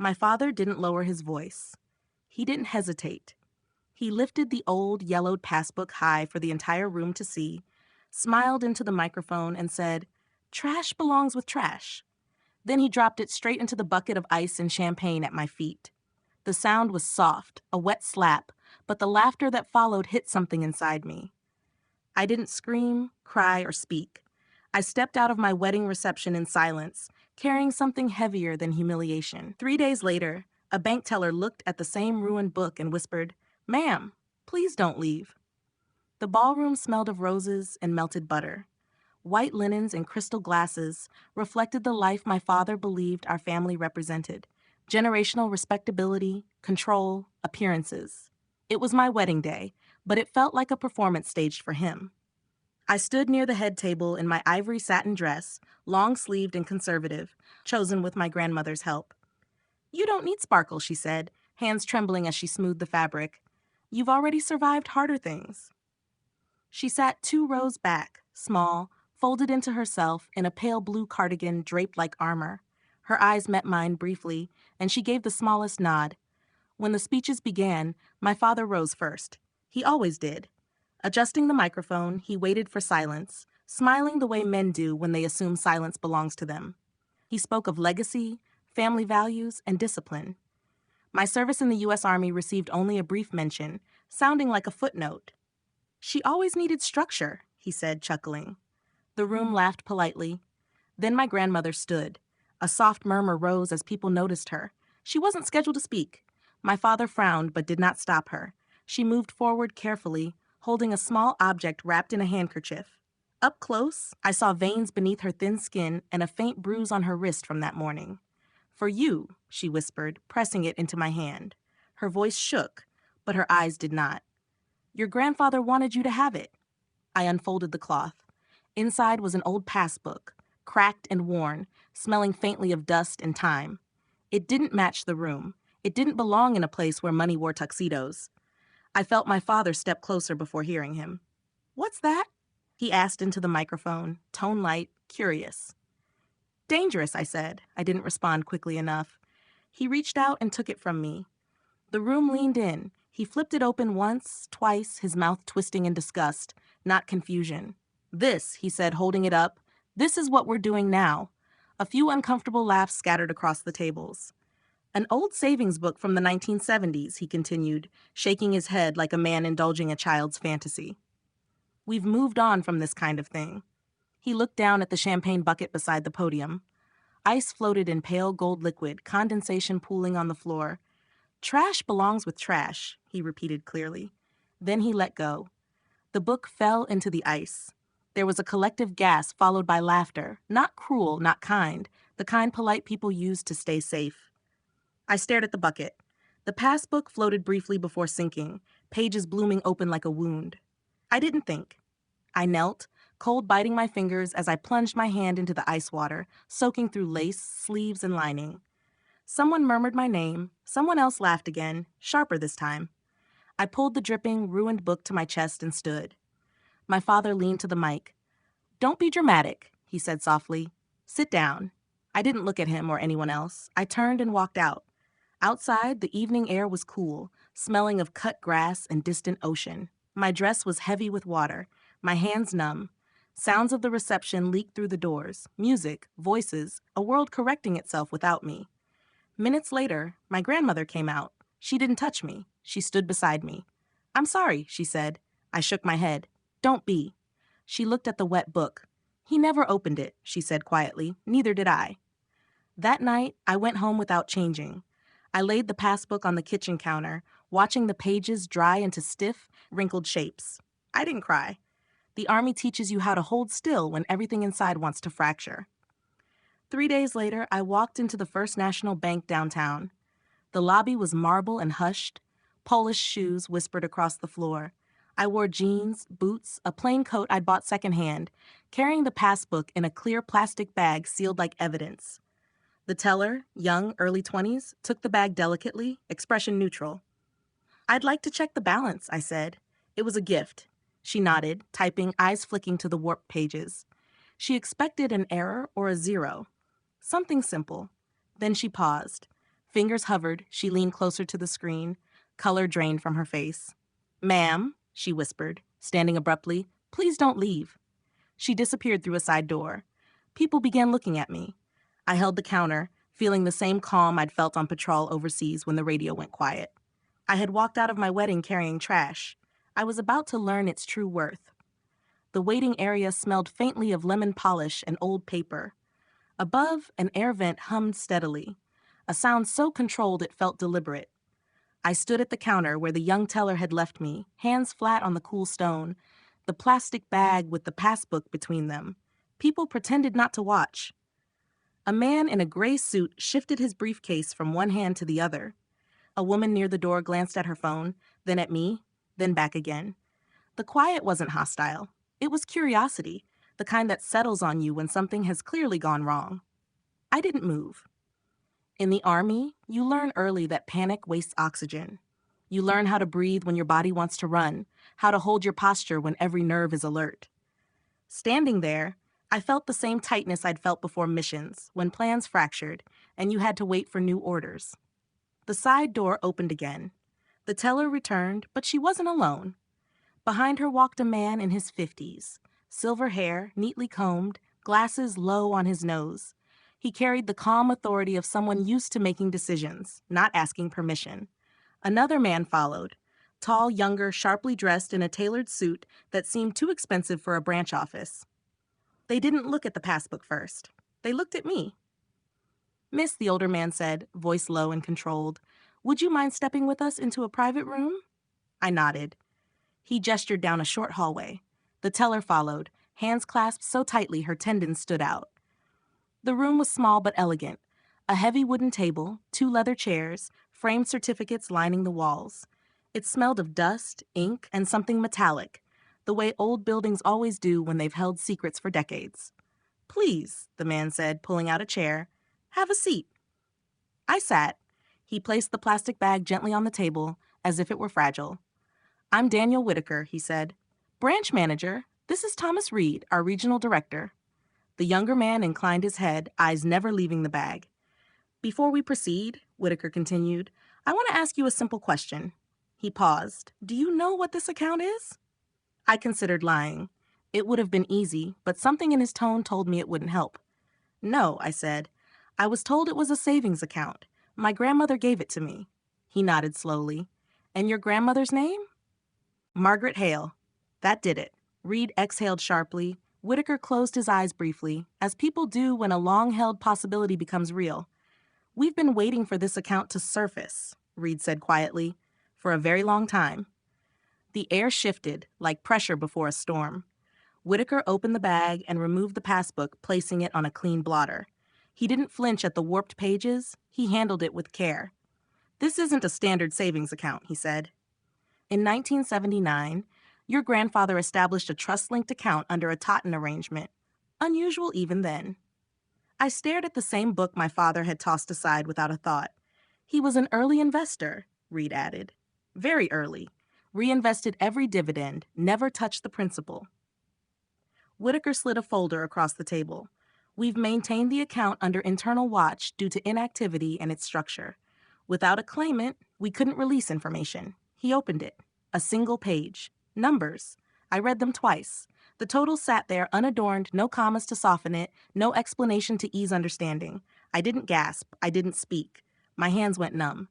My father didn't lower his voice. He didn't hesitate. He lifted the old, yellowed passbook high for the entire room to see, smiled into the microphone, and said, "Trash belongs with trash." Then he dropped it straight into the bucket of ice and champagne at my feet. The sound was soft, a wet slap, but the laughter that followed hit something inside me. I didn't scream, cry, or speak. I stepped out of my wedding reception in silence, carrying something heavier than humiliation. 3 days later, a bank teller looked at the same ruined book and whispered, "Ma'am, please don't leave." The ballroom smelled of roses and melted butter. White linens and crystal glasses reflected the life my father believed our family represented: generational respectability, control, appearances. It was my wedding day, but it felt like a performance staged for him. I stood near the head table in my ivory satin dress, long-sleeved and conservative, chosen with my grandmother's help. "You don't need sparkle," she said, hands trembling as she smoothed the fabric. "You've already survived harder things." She sat 2 rows back, small, folded into herself in a pale blue cardigan draped like armor. Her eyes met mine briefly, and she gave the smallest nod. When the speeches began, my father rose first. He always did. Adjusting the microphone, he waited for silence, smiling the way men do when they assume silence belongs to them. He spoke of legacy, family values, and discipline. My service in the U.S. Army received only a brief mention, sounding like a footnote. "She always needed structure," he said, chuckling. The room laughed politely. Then my grandmother stood. A soft murmur rose as people noticed her. She wasn't scheduled to speak. My father frowned but did not stop her. She moved forward carefully, holding a small object wrapped in a handkerchief. Up close, I saw veins beneath her thin skin and a faint bruise on her wrist from that morning. "For you," she whispered, pressing it into my hand. Her voice shook, but her eyes did not. "Your grandfather wanted you to have it." I unfolded the cloth. Inside was an old passbook, cracked and worn, smelling faintly of dust and time. It didn't match the room. It didn't belong in a place where money wore tuxedos. I felt my father step closer before hearing him. "What's that?" he asked into the microphone, tone light, curious. "Dangerous," I said. I didn't respond quickly enough. He reached out and took it from me. The room leaned in. He flipped it open once, twice, his mouth twisting in disgust, not confusion. "This," he said, holding it up, "this is what we're doing now." A few uncomfortable laughs scattered across the tables. "An old savings book from the 1970s, he continued, shaking his head like a man indulging a child's fantasy. "We've moved on from this kind of thing." He looked down at the champagne bucket beside the podium. Ice floated in pale gold liquid, condensation pooling on the floor. "Trash belongs with trash," he repeated clearly. Then he let go. The book fell into the ice. There was a collective gasp followed by laughter, not cruel, not kind, the kind polite people use to stay safe. I stared at the bucket. The passbook floated briefly before sinking, pages blooming open like a wound. I didn't think. I knelt, cold biting my fingers as I plunged my hand into the ice water, soaking through lace, sleeves, and lining. Someone murmured my name. Someone else laughed again, sharper this time. I pulled the dripping, ruined book to my chest and stood. My father leaned to the mic. "Don't be dramatic," he said softly. "Sit down." I didn't look at him or anyone else. I turned and walked out. Outside, the evening air was cool, smelling of cut grass and distant ocean. My dress was heavy with water, my hands numb. Sounds of the reception leaked through the doors, music, voices, a world correcting itself without me. Minutes later, my grandmother came out. She didn't touch me. She stood beside me. "I'm sorry," she said. I shook my head. "Don't be." She looked at the wet book. "He never opened it," she said quietly. "Neither did I." That night, I went home without changing. I laid the passbook on the kitchen counter, watching the pages dry into stiff, wrinkled shapes. I didn't cry. The Army teaches you how to hold still when everything inside wants to fracture. 3 days later, I walked into the First National Bank downtown. The lobby was marble and hushed. Polish shoes whispered across the floor. I wore jeans, boots, a plain coat I'd bought secondhand, carrying the passbook in a clear plastic bag sealed like evidence. The teller, young, early 20s, took the bag delicately, expression neutral. "I'd like to check the balance," I said. It was a gift. She nodded, typing, eyes flicking to the warped pages. She expected an error or a zero. Something simple. Then she paused. Fingers hovered, she leaned closer to the screen. Color drained from her face. "Ma'am," she whispered, standing abruptly, "please don't leave." She disappeared through a side door. People began looking at me. I held the counter, feeling the same calm I'd felt on patrol overseas when the radio went quiet. I had walked out of my wedding carrying trash. I was about to learn its true worth. The waiting area smelled faintly of lemon polish and old paper. Above, an air vent hummed steadily, a sound so controlled it felt deliberate. I stood at the counter where the young teller had left me, hands flat on the cool stone, the plastic bag with the passbook between them. People pretended not to watch. A man in a gray suit shifted his briefcase from one hand to the other. A woman near the door glanced at her phone, then at me, then back again. The quiet wasn't hostile. It was curiosity, the kind that settles on you when something has clearly gone wrong. I didn't move. In the Army, you learn early that panic wastes oxygen. You learn how to breathe when your body wants to run, how to hold your posture when every nerve is alert. Standing there, I felt the same tightness I'd felt before missions, when plans fractured, and you had to wait for new orders. The side door opened again. The teller returned, but she wasn't alone. Behind her walked a man in his 50s, silver hair, neatly combed, glasses low on his nose. He carried the calm authority of someone used to making decisions, not asking permission. Another man followed, tall, younger, sharply dressed in a tailored suit that seemed too expensive for a branch office. They didn't look at the passbook first. They looked at me. "Miss," the older man said, voice low and controlled, "would you mind stepping with us into a private room?" I nodded. He gestured down a short hallway. The teller followed, hands clasped so tightly her tendons stood out. The room was small but elegant. A heavy wooden table, 2 leather chairs, framed certificates lining the walls. It smelled of dust, ink, and something metallic, the way old buildings always do when they've held secrets for decades. "Please," the man said, pulling out a chair. "Have a seat." I sat. He placed the plastic bag gently on the table, as if it were fragile. "I'm Daniel Whitaker," he said. "Branch manager. This is Thomas Reed, our regional director." The younger man inclined his head, eyes never leaving the bag. "Before we proceed," Whitaker continued, "I want to ask you a simple question." He paused. "Do you know what this account is?" I considered lying. It would have been easy, but something in his tone told me it wouldn't help. "No," I said. "I was told it was a savings account. My grandmother gave it to me." He nodded slowly. "And your grandmother's name?" "Margaret Hale." That did it. Reed exhaled sharply. Whitaker closed his eyes briefly, as people do when a long-held possibility becomes real. "We've been waiting for this account to surface," Reed said quietly, "for a very long time." The air shifted, like pressure before a storm. Whitaker opened the bag and removed the passbook, placing it on a clean blotter. He didn't flinch at the warped pages. He handled it with care. "This isn't a standard savings account," he said. "In 1979, your grandfather established a trust-linked account under a Totten arrangement. Unusual even then." I stared at the same book my father had tossed aside without a thought. "He was an early investor," Reed added. "Very early. Reinvested every dividend, never touched the principal." Whitaker slid a folder across the table. "We've maintained the account under internal watch due to inactivity and its structure. Without a claimant, we couldn't release information." He opened it. A single page. Numbers. I read them twice. The total sat there unadorned, no commas to soften it, no explanation to ease understanding. I didn't gasp. I didn't speak. My hands went numb.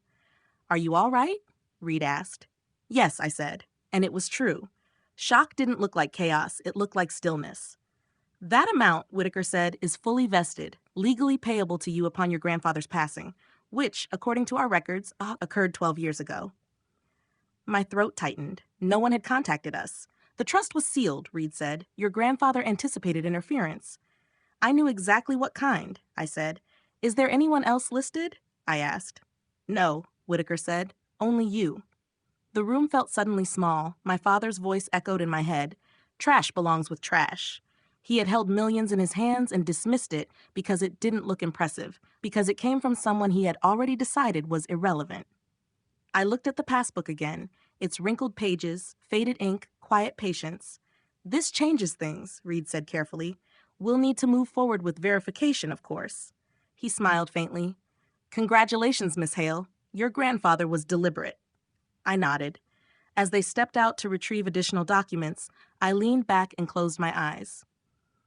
"Are you all right?" Reed asked. "Yes," I said. And it was true. Shock didn't look like chaos. It looked like stillness. "That amount," Whitaker said, "is fully vested, legally payable to you upon your grandfather's passing, which, according to our records, occurred 12 years ago." My throat tightened. No one had contacted us. "The trust was sealed," Reed said. "Your grandfather anticipated interference." "I knew exactly what kind," I said. "Is there anyone else listed?" I asked. "No," Whitaker said. "Only you." The room felt suddenly small. My father's voice echoed in my head. "Trash belongs with trash." He had held millions in his hands and dismissed it because it didn't look impressive, because it came from someone he had already decided was irrelevant. I looked at the passbook again, its wrinkled pages, faded ink, quiet patience. "This changes things," Reed said carefully. "We'll need to move forward with verification, of course." He smiled faintly. Congratulations, Miss Hale. Your grandfather was deliberate. I nodded. As they stepped out to retrieve additional documents, I leaned back and closed my eyes.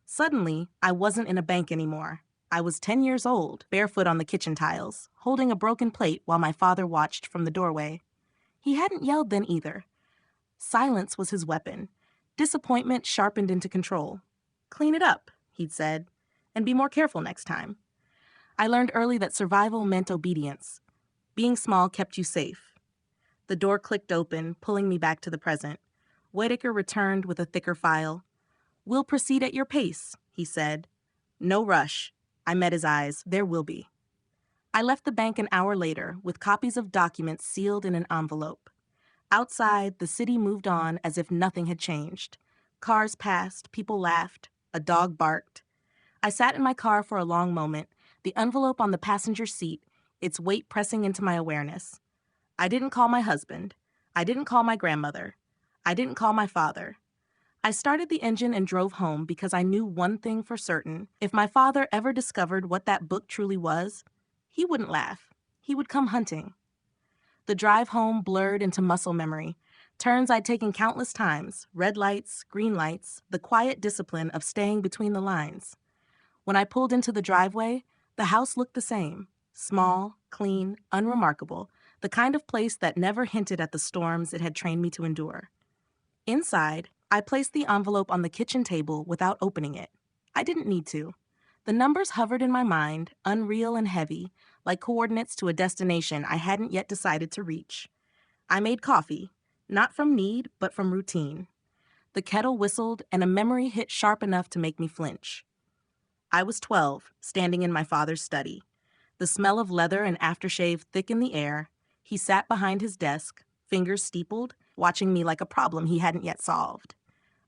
Suddenly, I wasn't in a bank anymore. I was 10 years old, barefoot on the kitchen tiles, holding a broken plate while my father watched from the doorway. He hadn't yelled then either. Silence was his weapon. Disappointment sharpened into control. Clean it up, he'd said, and be more careful next time. I learned early that survival meant obedience. Being small kept you safe. The door clicked open, pulling me back to the present. Whitaker returned with a thicker file. We'll proceed at your pace, he said. No rush. I met his eyes. There will be. I left the bank an hour later with copies of documents sealed in an envelope. Outside, the city moved on as if nothing had changed. Cars passed, people laughed, a dog barked. I sat in my car for a long moment, the envelope on the passenger seat, its weight pressing into my awareness. I didn't call my husband. I didn't call my grandmother. I didn't call my father. I started the engine and drove home because I knew one thing for certain. If my father ever discovered what that book truly was, he wouldn't laugh. He would come hunting. The drive home blurred into muscle memory, turns I'd taken countless times, red lights, green lights, the quiet discipline of staying between the lines. When I pulled into the driveway, the house looked the same, small, clean, unremarkable, the kind of place that never hinted at the storms it had trained me to endure. Inside, I placed the envelope on the kitchen table without opening it. I didn't need to. The numbers hovered in my mind, unreal and heavy, like coordinates to a destination I hadn't yet decided to reach. I made coffee, not from need, but from routine. The kettle whistled, and a memory hit sharp enough to make me flinch. I was 12, standing in my father's study. The smell of leather and aftershave thick in the air. He sat behind his desk, fingers steepled, watching me like a problem he hadn't yet solved.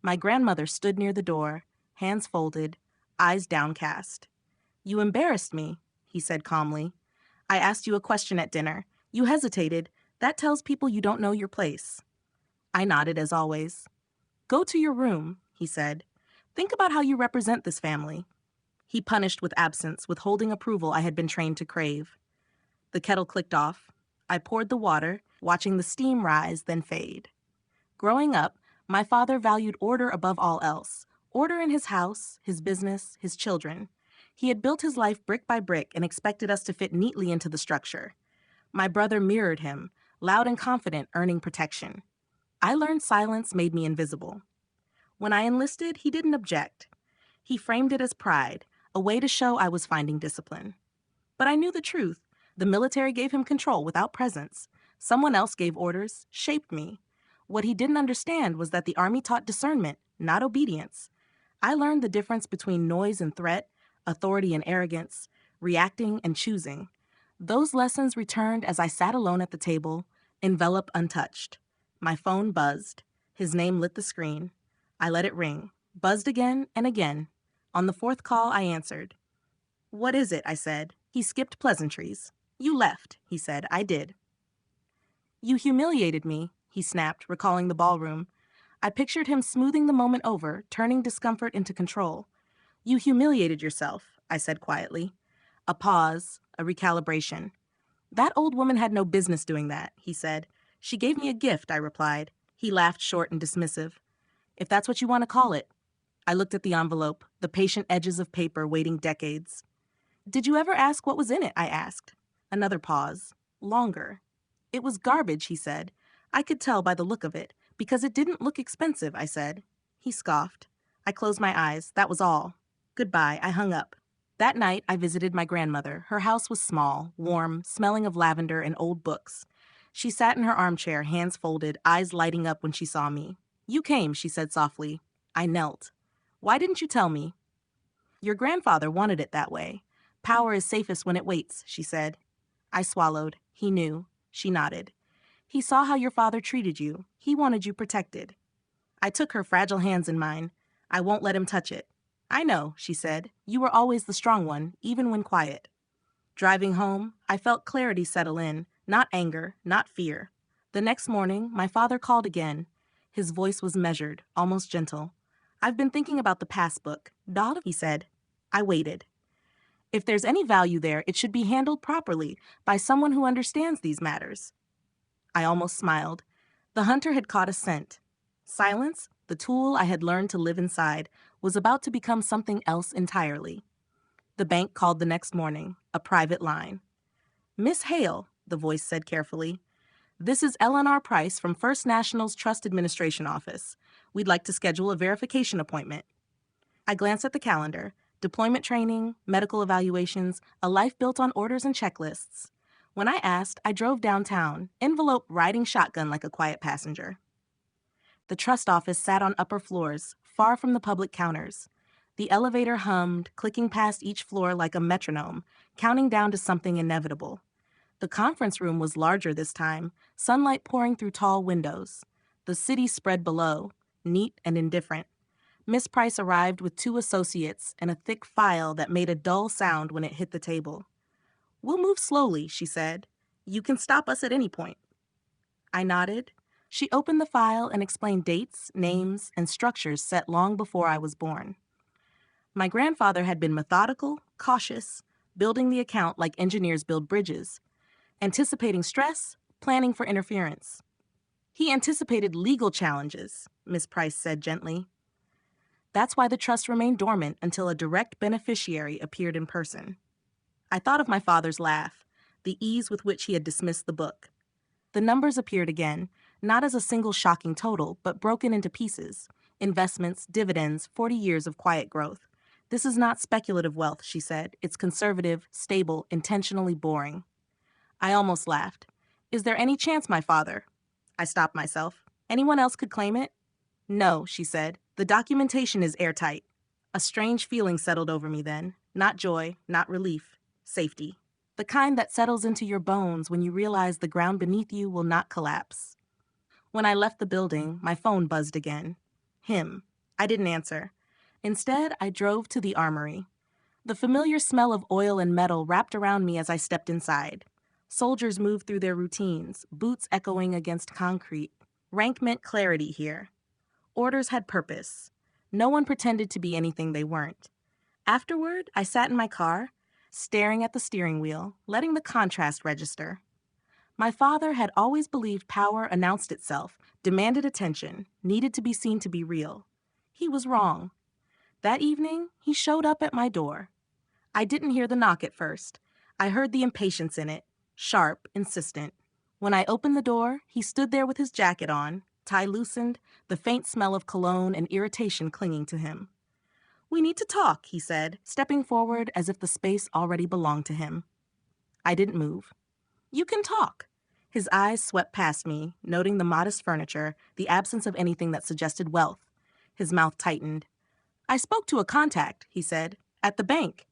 My grandmother stood near the door, hands folded, eyes downcast. You embarrassed me, he said calmly. I asked you a question at dinner. You hesitated. That tells people you don't know your place. I nodded as always. Go to your room, he said. Think about how you represent this family. He punished with absence, withholding approval I had been trained to crave. The kettle clicked off. I poured the water, watching the steam rise, then fade. Growing up, my father valued order above all else. Order in his house, his business, his children. He had built his life brick by brick and expected us to fit neatly into the structure. My brother mirrored him, loud and confident, earning protection. I learned silence made me invisible. When I enlisted, he didn't object. He framed it as pride, a way to show I was finding discipline. But I knew the truth. The military gave him control without presence. Someone else gave orders, shaped me. What he didn't understand was that the Army taught discernment, not obedience. I learned the difference between noise and threat, authority and arrogance, reacting and choosing. Those lessons returned as I sat alone at the table, envelope untouched. My phone buzzed. His name lit the screen. I let it ring, buzzed again and again. On the fourth call, I answered. What is it? I said. He skipped pleasantries. You left, he said. I did. You humiliated me, he snapped, recalling the ballroom. I pictured him smoothing the moment over, turning discomfort into control. You humiliated yourself, I said quietly. A pause, a recalibration. That old woman had no business doing that, he said. She gave me a gift, I replied. He laughed short and dismissive. If that's what you want to call it. I looked at the envelope, the patient edges of paper waiting decades. Did you ever ask what was in it? I asked. Another pause. Longer. It was garbage, he said. I could tell by the look of it. Because it didn't look expensive, I said. He scoffed. I closed my eyes. That was all. Goodbye. I hung up. That night, I visited my grandmother. Her house was small, warm, smelling of lavender and old books. She sat in her armchair, hands folded, eyes lighting up when she saw me. You came, she said softly. I knelt. Why didn't you tell me? Your grandfather wanted it that way. Power is safest when it waits, she said. I swallowed. He knew. She nodded. He saw how your father treated you. He wanted you protected. I took her fragile hands in mine. I won't let him touch it. I know, she said. You were always the strong one, even when quiet. Driving home, I felt clarity settle in, not anger, not fear. The next morning, my father called again. His voice was measured, almost gentle. I've been thinking about the Passbook. Daughter, he said. I waited. If there's any value there, it should be handled properly by someone who understands these matters. I almost smiled. The hunter had caught a scent. Silence, the tool I had learned to live inside, was about to become something else entirely. The bank called the next morning, a private line. "Miss Hale," the voice said carefully, "this is Eleanor Price from First National's Trust Administration Office. We'd like to schedule a verification appointment." I glanced at the calendar. Deployment training, medical evaluations, a life built on orders and checklists. When I asked, I drove downtown, envelope riding shotgun like a quiet passenger. The trust office sat on upper floors, far from the public counters. The elevator hummed, clicking past each floor like a metronome, counting down to something inevitable. The conference room was larger this time, sunlight pouring through tall windows. The city spread below, neat and indifferent. Miss Price arrived with 2 associates and a thick file that made a dull sound when it hit the table. "We'll move slowly," she said. "You can stop us at any point." I nodded. She opened the file and explained dates, names, and structures set long before I was born. My grandfather had been methodical, cautious, building the account like engineers build bridges, anticipating stress, planning for interference. He anticipated legal challenges, Miss Price said gently. That's why the trust remained dormant until a direct beneficiary appeared in person. I thought of my father's laugh, the ease with which he had dismissed the book. The numbers appeared again, not as a single shocking total, but broken into pieces. Investments, dividends, 40 years of quiet growth. "This is not speculative wealth," she said. "It's conservative, stable, intentionally boring." I almost laughed. "Is there any chance, my father?" I stopped myself. "Anyone else could claim it?" "No," she said. "The documentation is airtight." A strange feeling settled over me then. Not joy, not relief. Safety. The kind that settles into your bones when you realize the ground beneath you will not collapse. When I left the building, my phone buzzed again. Him. I didn't answer. Instead, I drove to the armory. The familiar smell of oil and metal wrapped around me as I stepped inside. Soldiers moved through their routines, boots echoing against concrete. Rank meant clarity here. Orders had purpose. No one pretended to be anything they weren't. Afterward, I sat in my car, staring at the steering wheel, letting the contrast register. My father had always believed power announced itself, demanded attention, needed to be seen to be real. He was wrong. That evening, he showed up at my door. I didn't hear the knock at first. I heard the impatience in it, sharp, insistent. When I opened the door, he stood there with his jacket on, tie loosened, the faint smell of cologne and irritation clinging to him. "We need to talk," he said, stepping forward as if the space already belonged to him. I didn't move. "You can talk." His eyes swept past me, noting the modest furniture, the absence of anything that suggested wealth. His mouth tightened. "I spoke to a contact," he said, "at the bank."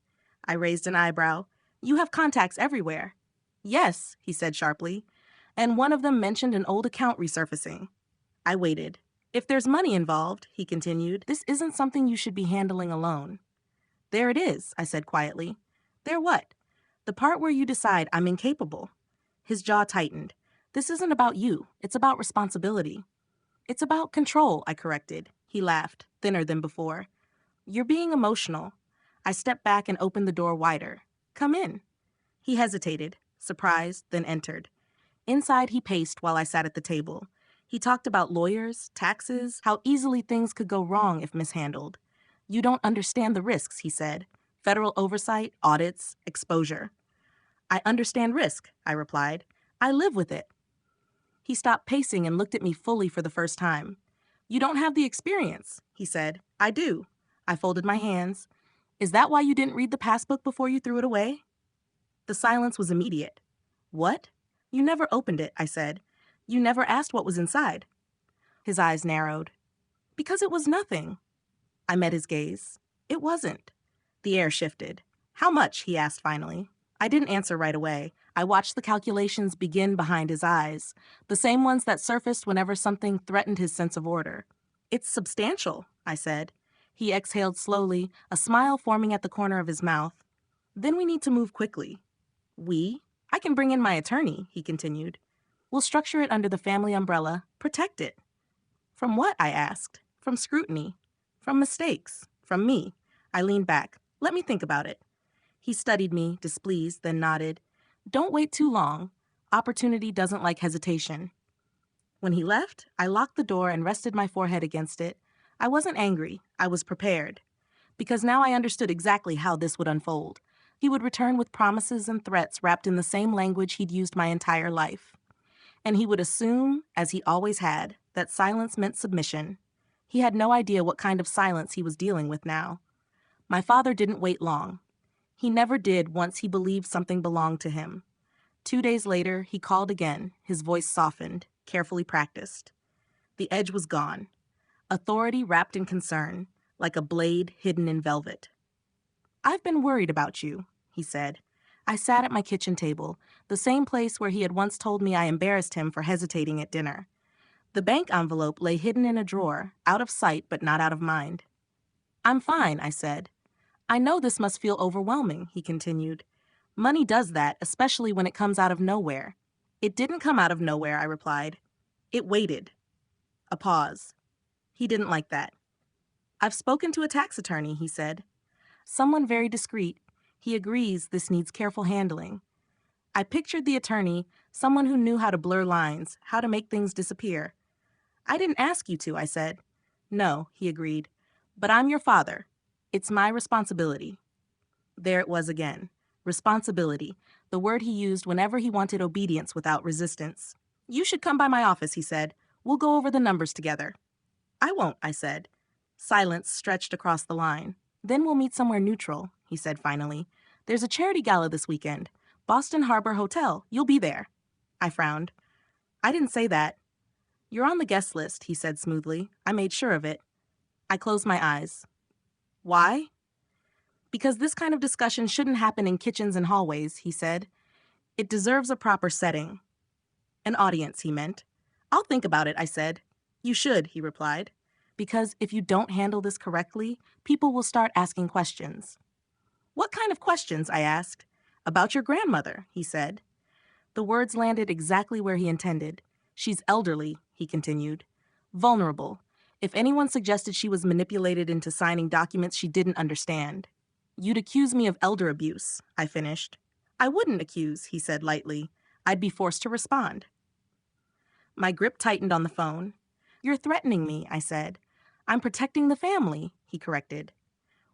I raised an eyebrow. "You have contacts everywhere." "Yes," he said sharply, "and one of them mentioned an old account resurfacing." I waited. "If there's money involved," he continued, "this isn't something you should be handling alone." "There it is," I said quietly. "There what?" "The part where you decide I'm incapable." His jaw tightened. "This isn't about you. It's about responsibility." "It's about control," I corrected. He laughed, thinner than before. "You're being emotional." I stepped back and opened the door wider. "Come in." He hesitated, surprised, then entered. Inside he paced while I sat at the table. He talked about lawyers, taxes, how easily things could go wrong if mishandled. "You don't understand the risks," he said. "Federal oversight, audits, exposure." "I understand risk," I replied. "I live with it." He stopped pacing and looked at me fully for the first time. "You don't have the experience," he said. "I do." I folded my hands. "Is that why you didn't read the passbook before you threw it away?" The silence was immediate. "What?" "You never opened it," I said. "You never asked what was inside." His eyes narrowed. "Because it was nothing." I met his gaze. "It wasn't." The air shifted. "How much?" he asked finally. I didn't answer right away. I watched the calculations begin behind his eyes, the same ones that surfaced whenever something threatened his sense of order. "It's substantial," I said. He exhaled slowly, a smile forming at the corner of his mouth. "Then we need to move quickly." "We? I can bring in my attorney," he continued. "We'll structure it under the family umbrella, protect it." "From what?" I asked. "From scrutiny. From mistakes. From me." I leaned back. "Let me think about it." He studied me, displeased, then nodded. Don't wait too long. Opportunity doesn't like hesitation. When he left, I locked the door and rested my forehead against it. I wasn't angry. I was prepared. Because now I understood exactly how this would unfold. He would return with promises and threats wrapped in the same language he'd used my entire life. And he would assume, as he always had, that silence meant submission. He had no idea what kind of silence he was dealing with now. My father didn't wait long. He never did once he believed something belonged to him. 2 days later, he called again, his voice softened, carefully practiced. The edge was gone. Authority wrapped in concern, like a blade hidden in velvet. I've been worried about you, he said. I sat at my kitchen table, the same place where he had once told me I embarrassed him for hesitating at dinner. The bank envelope lay hidden in a drawer, out of sight but not out of mind. I'm fine, I said. I know this must feel overwhelming, he continued. Money does that, especially when it comes out of nowhere. It didn't come out of nowhere, I replied. It waited. A pause. He didn't like that. I've spoken to a tax attorney, he said. Someone very discreet. He agrees this needs careful handling. I pictured the attorney, someone who knew how to blur lines, how to make things disappear. I didn't ask you to, I said. No, he agreed. But I'm your father. It's my responsibility. There it was again. Responsibility, the word he used whenever he wanted obedience without resistance. You should come by my office, he said. We'll go over the numbers together. I won't, I said. Silence stretched across the line. Then we'll meet somewhere neutral, he said finally. There's a charity gala this weekend. Boston Harbor Hotel. You'll be there. I frowned. I didn't say that. You're on the guest list, he said smoothly. I made sure of it. I closed my eyes. Why? Because this kind of discussion shouldn't happen in kitchens and hallways, he said. It deserves a proper setting. An audience, he meant. I'll think about it, I said. You should, he replied. Because if you don't handle this correctly, people will start asking questions. What kind of questions, I asked. About your grandmother, he said. The words landed exactly where he intended. She's elderly, he continued. Vulnerable. If anyone suggested she was manipulated into signing documents she didn't understand. You'd accuse me of elder abuse, I finished. I wouldn't accuse, he said lightly. I'd be forced to respond. My grip tightened on the phone. You're threatening me, I said. I'm protecting the family, he corrected.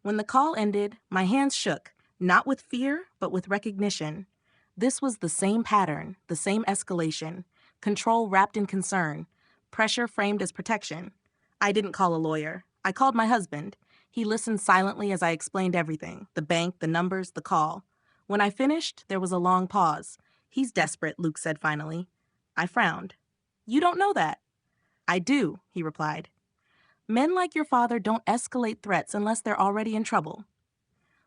When the call ended, my hands shook, not with fear, but with recognition. This was the same pattern, the same escalation, control wrapped in concern, pressure framed as protection. I didn't call a lawyer. I called my husband. He listened silently as I explained everything, the bank, the numbers, the call. When I finished, there was a long pause. He's desperate, Luke said finally. I frowned. You don't know that. I do, he replied. Men like your father don't escalate threats unless they're already in trouble.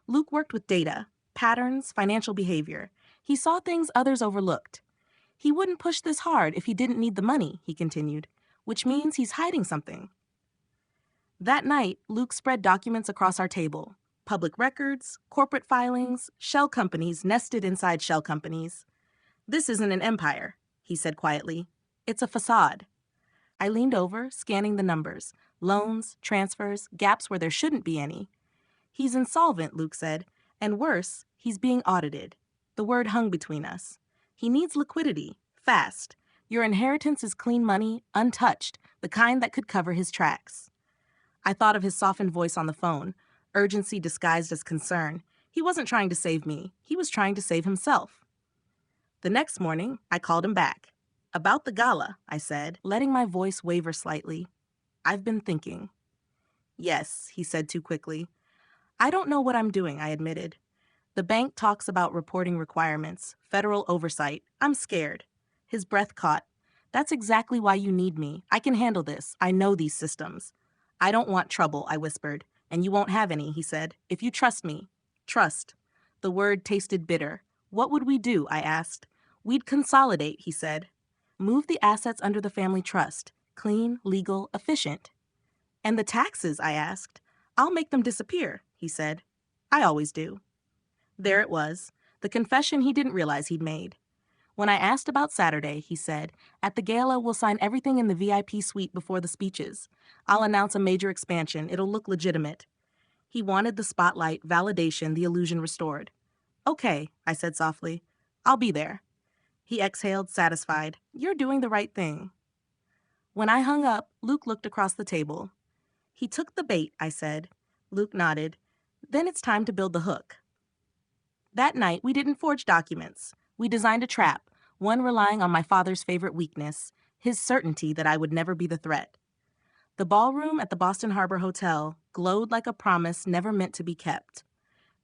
Luke worked with data, patterns, financial behavior. He saw things others overlooked. He wouldn't push this hard if he didn't need the money, he continued, which means he's hiding something. That night, Luke spread documents across our table. Public records, corporate filings, shell companies nested inside shell companies. This isn't an empire, he said quietly. It's a facade. I leaned over, scanning the numbers. Loans, transfers, gaps where there shouldn't be any. He's insolvent, Luke said. And worse, he's being audited. The word hung between us. He needs liquidity, fast. Your inheritance is clean money, untouched, the kind that could cover his tracks. I thought of his softened voice on the phone, urgency disguised as concern. He wasn't trying to save me. He was trying to save himself. The next morning, I called him back. About the gala, I said, letting my voice waver slightly. I've been thinking. Yes, he said too quickly. I don't know what I'm doing, I admitted. The bank talks about reporting requirements, federal oversight. I'm scared. His breath caught. That's exactly why you need me. I can handle this. I know these systems. I don't want trouble, I whispered. And you won't have any, he said. If you trust me. Trust. The word tasted bitter. What would we do, I asked. We'd consolidate, he said. Move the assets under the family trust. Clean, legal, efficient. And the taxes, I asked. I'll make them disappear, he said. I always do. There it was, the confession he didn't realize he'd made. When I asked about Saturday, he said, at the gala, we'll sign everything in the VIP suite before the speeches. I'll announce a major expansion. It'll look legitimate. He wanted the spotlight, validation, the illusion restored. Okay, I said softly. I'll be there. He exhaled, satisfied. You're doing the right thing. When I hung up, Luke looked across the table. He took the bait, I said. Luke nodded. Then it's time to build the hook. That night, we didn't forge documents. We designed a trap, one relying on my father's favorite weakness, his certainty that I would never be the threat. The ballroom at the Boston Harbor Hotel glowed like a promise never meant to be kept.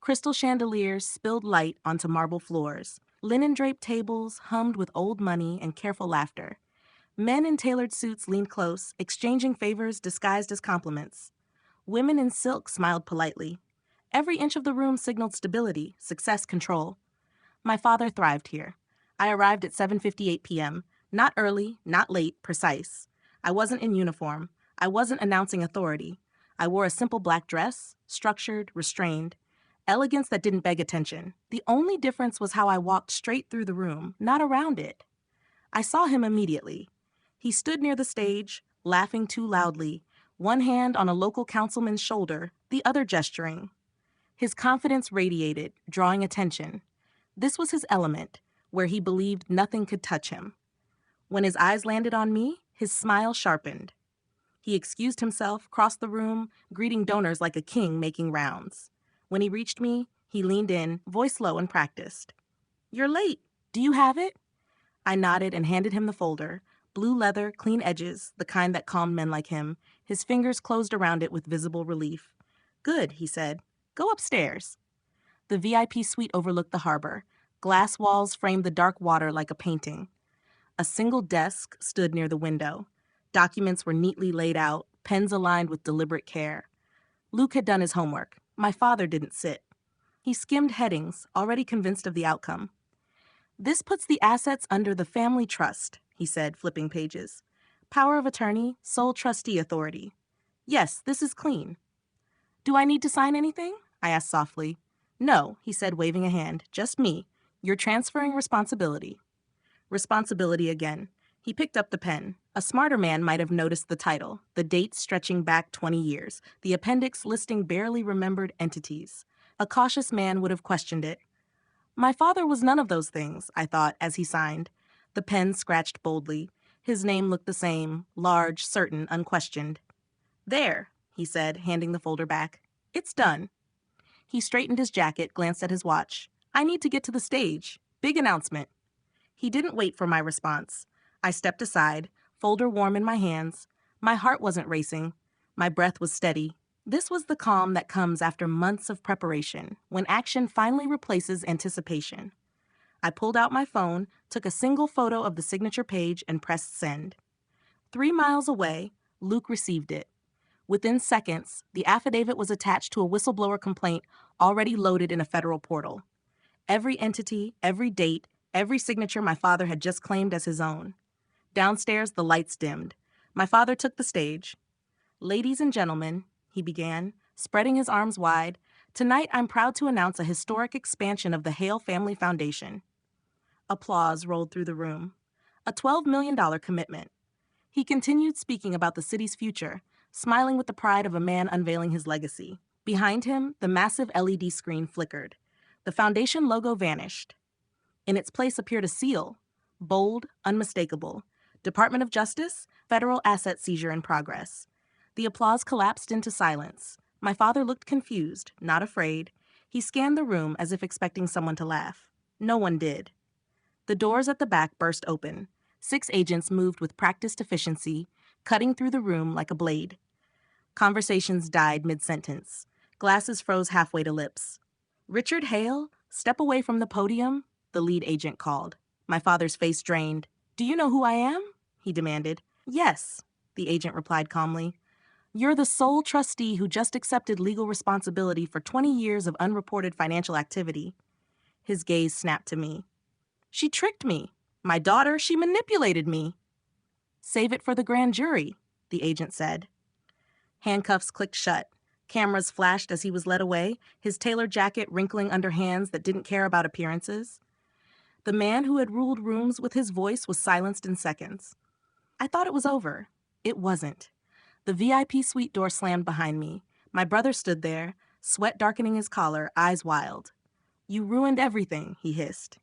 Crystal chandeliers spilled light onto marble floors. Linen-draped tables hummed with old money and careful laughter. Men in tailored suits leaned close, exchanging favors disguised as compliments. Women in silk smiled politely. Every inch of the room signaled stability, success, control. My father thrived here. I arrived at 7:58 p.m., not early, not late, precise. I wasn't in uniform. I wasn't announcing authority. I wore a simple black dress, structured, restrained. Elegance that didn't beg attention. The only difference was how I walked straight through the room, not around it. I saw him immediately. He stood near the stage, laughing too loudly, one hand on a local councilman's shoulder, the other gesturing. His confidence radiated, drawing attention. This was his element, where he believed nothing could touch him. When his eyes landed on me, his smile sharpened. He excused himself, crossed the room, greeting donors like a king making rounds. When he reached me, he leaned in, voice low and practiced. You're late. Do you have it? I nodded and handed him the folder. Blue leather, clean edges, the kind that calmed men like him. His fingers closed around it with visible relief. Good, he said. Go upstairs. The VIP suite overlooked the harbor. Glass walls framed the dark water like a painting. A single desk stood near the window. Documents were neatly laid out, pens aligned with deliberate care. Luke had done his homework. My father didn't sit. He skimmed headings, already convinced of the outcome. This puts the assets under the family trust, he said, flipping pages. Power of attorney, sole trustee authority. Yes, this is clean. Do I need to sign anything? I asked softly. No, he said, waving a hand. Just me. You're transferring responsibility. Responsibility again. He picked up the pen. A smarter man might have noticed the title, the dates stretching back 20 years, the appendix listing barely remembered entities. A cautious man would have questioned it. My father was none of those things, I thought, as he signed. The pen scratched boldly. His name looked the same, large, certain, unquestioned. There, he said, handing the folder back. It's done. He straightened his jacket, glanced at his watch. I need to get to the stage. Big announcement. He didn't wait for my response. I stepped aside, folder warm in my hands. My heart wasn't racing. My breath was steady. This was the calm that comes after months of preparation, when action finally replaces anticipation. I pulled out my phone, took a single photo of the signature page, and pressed send. 3 miles away, Luke received it. Within seconds, the affidavit was attached to a whistleblower complaint already loaded in a federal portal. Every entity, every date, every signature my father had just claimed as his own. Downstairs, the lights dimmed. My father took the stage. Ladies and gentlemen, he began, spreading his arms wide, tonight I'm proud to announce a historic expansion of the Hale Family Foundation. Applause rolled through the room. A $12 million commitment. He continued speaking about the city's future, smiling with the pride of a man unveiling his legacy. Behind him, the massive LED screen flickered. The foundation logo vanished. In its place appeared a seal, bold, unmistakable. Department of Justice, federal asset seizure in progress. The applause collapsed into silence. My father looked confused, not afraid. He scanned the room as if expecting someone to laugh. No one did. The doors at the back burst open. 6 agents moved with practiced efficiency, cutting through the room like a blade. Conversations died mid-sentence. Glasses froze halfway to lips. Richard Hale, step away from the podium, the lead agent called. My father's face drained. Do you know who I am? He demanded. Yes, the agent replied calmly. You're the sole trustee who just accepted legal responsibility for 20 years of unreported financial activity. His gaze snapped to me. She tricked me. My daughter, she manipulated me. Save it for the grand jury, the agent said. Handcuffs clicked shut. Cameras flashed as he was led away, his tailored jacket wrinkling under hands that didn't care about appearances. The man who had ruled rooms with his voice was silenced in seconds. I thought it was over. It wasn't. The VIP suite door slammed behind me. My brother stood there, sweat darkening his collar, eyes wild. You ruined everything, he hissed.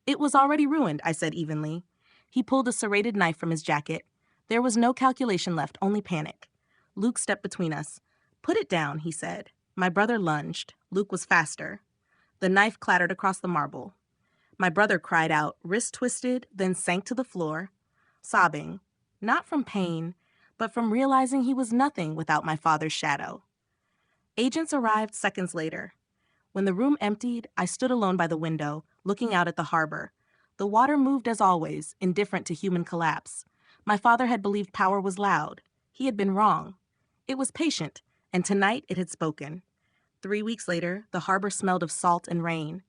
It was already ruined, I said evenly. He pulled a serrated knife from his jacket. There was no calculation left, only panic. Luke stepped between us. Put it down, he said. My brother lunged. Luke was faster. The knife clattered across the marble. My brother cried out, wrist twisted, then sank to the floor, sobbing, not from pain, but from realizing he was nothing without my father's shadow. Agents arrived seconds later. When the room emptied, I stood alone by the window, looking out at the harbor. The water moved as always, indifferent to human collapse. My father had believed power was loud. He had been wrong. It was patient, and tonight it had spoken. 3 weeks later, the harbor smelled of salt and rain.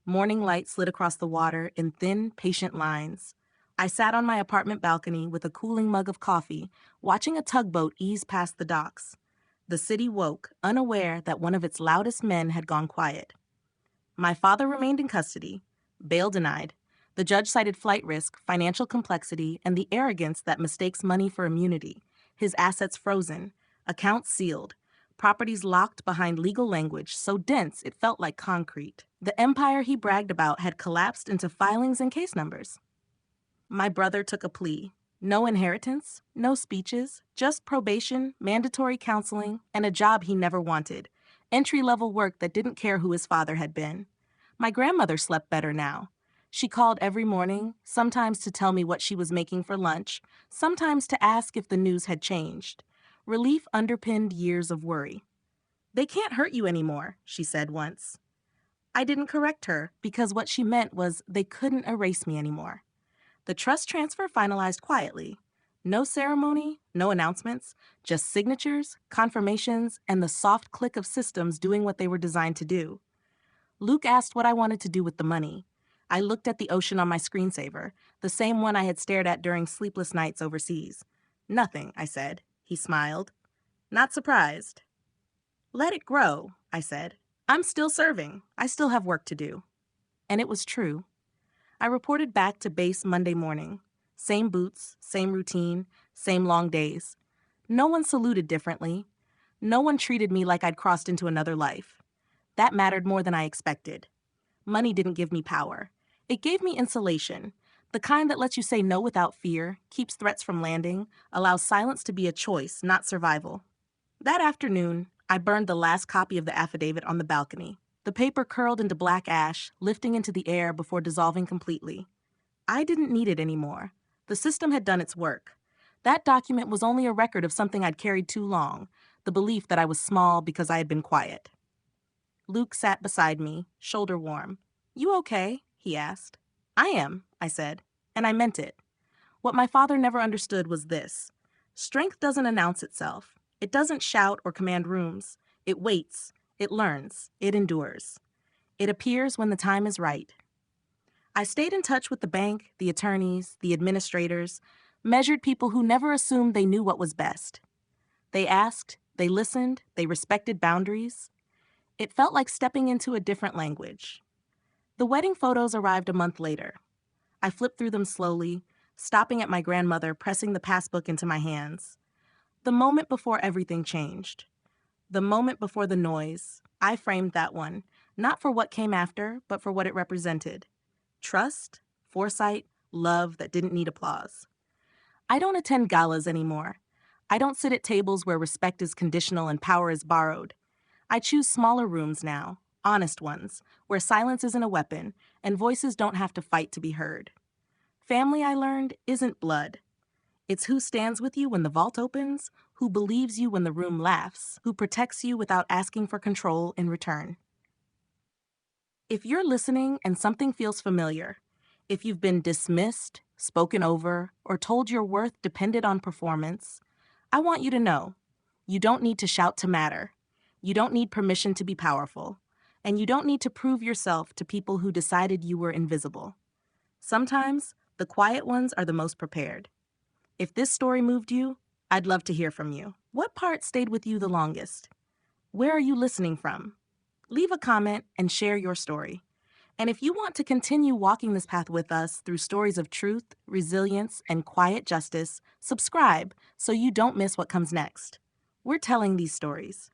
Morning light slid across the water in thin, patient lines. I sat on my apartment balcony with a cooling mug of coffee, watching a tugboat ease past the docks. The city woke, unaware that one of its loudest men had gone quiet. My father remained in custody. Bail denied. The judge cited flight risk, financial complexity, and the arrogance that mistakes money for immunity. His assets frozen, accounts sealed, properties locked behind legal language so dense it felt like concrete. The empire he bragged about had collapsed into filings and case numbers. My brother took a plea. No inheritance, no speeches, just probation, mandatory counseling, and a job he never wanted. Entry-level work that didn't care who his father had been. My grandmother slept better now. She called every morning, sometimes to tell me what she was making for lunch, sometimes to ask if the news had changed. Relief underpinned years of worry. They can't hurt you anymore, she said once. I didn't correct her because what she meant was they couldn't erase me anymore. The trust transfer finalized quietly. No ceremony, no announcements, just signatures, confirmations, and the soft click of systems doing what they were designed to do. Luke asked what I wanted to do with the money. I looked at the ocean on my screensaver, the same one I had stared at during sleepless nights overseas. Nothing, I said. He smiled. Not surprised. Let it grow, I said. I'm still serving. I still have work to do. And it was true. I reported back to base Monday morning. Same boots, same routine, same long days. No one saluted differently. No one treated me like I'd crossed into another life. That mattered more than I expected. Money didn't give me power. It gave me insulation, the kind that lets you say no without fear, keeps threats from landing, allows silence to be a choice, not survival. That afternoon, I burned the last copy of the affidavit on the balcony. The paper curled into black ash, lifting into the air before dissolving completely. I didn't need it anymore. The system had done its work. That document was only a record of something I'd carried too long, the belief that I was small because I had been quiet. Luke sat beside me, shoulder warm. You okay? He asked. I am, I said, and I meant it. What my father never understood was this. Strength doesn't announce itself. It doesn't shout or command rooms. It waits. It learns. It endures. It appears when the time is right. I stayed in touch with the bank, the attorneys, the administrators, measured people who never assumed they knew what was best. They asked, they listened, they respected boundaries. It felt like stepping into a different language. The wedding photos arrived a month later. I flipped through them slowly, stopping at my grandmother, pressing the passbook into my hands. The moment before everything changed. The moment before the noise. I framed that one, not for what came after, but for what it represented. Trust, foresight, love that didn't need applause. I don't attend galas anymore. I don't sit at tables where respect is conditional and power is borrowed. I choose smaller rooms now, honest ones, where silence isn't a weapon and voices don't have to fight to be heard. Family, I learned, isn't blood. It's who stands with you when the vault opens, who believes you when the room laughs, who protects you without asking for control in return. If you're listening and something feels familiar, if you've been dismissed, spoken over, or told your worth depended on performance, I want you to know, you don't need to shout to matter. You don't need permission to be powerful. And you don't need to prove yourself to people who decided you were invisible. Sometimes, the quiet ones are the most prepared. If this story moved you, I'd love to hear from you. What part stayed with you the longest? Where are you listening from? Leave a comment and share your story. And if you want to continue walking this path with us through stories of truth, resilience, and quiet justice, subscribe so you don't miss what comes next. We're telling these stories.